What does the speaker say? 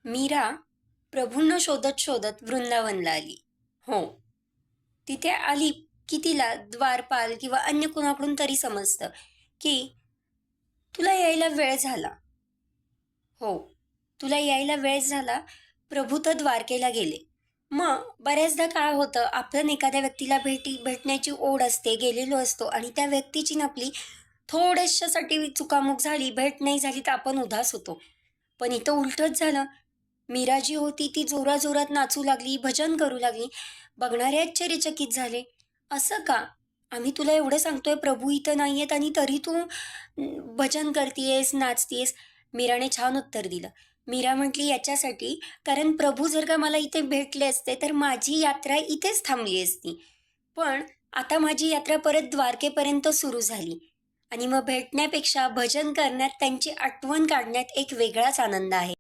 मीरा प्रभूंना शोधत शोधत वृंदावनला आली. हो, तिथे आली की तिला द्वारपाल किंवा अन्य कुणाकडून तरी समजतं की तुला यायला वेळ झाला. हो, तुला यायला वेळ झाला. प्रभू तर द्वारकेला गेले. मग बऱ्याचदा काय होतं, आपण एखाद्या व्यक्तीला भेटण्याची ओढ असते, गेलेलो असतो आणि त्या व्यक्तीची ना आपली थोड्याशासाठी चुकामुक झाली, भेट नाही झाली तर आपण उदास होतो. पण इथं उलटच झालं. मीरा जी होती ती जोराजोरात नाचू लागली, भजन करू लागली. बघणारे आश्चर्यचकित झाले. असं का? आम्ही तुला एवढं सांगतोय प्रभू इथं नाहीयेत आणि तरी तू भजन करतीयेस, नाचतीयेस. मीराने छान उत्तर दिलं. मीरा म्हटली याच्यासाठी, कारण प्रभू जर का मला इथे भेटले असते तर माझी यात्रा इथेच थांबली असती. पण आता माझी यात्रा परत द्वारकेपर्यंत सुरू झाली आणि मग भेटण्यापेक्षा भजन करण्यात, त्यांची आठवण काढण्यात एक वेगळाच आनंद आहे.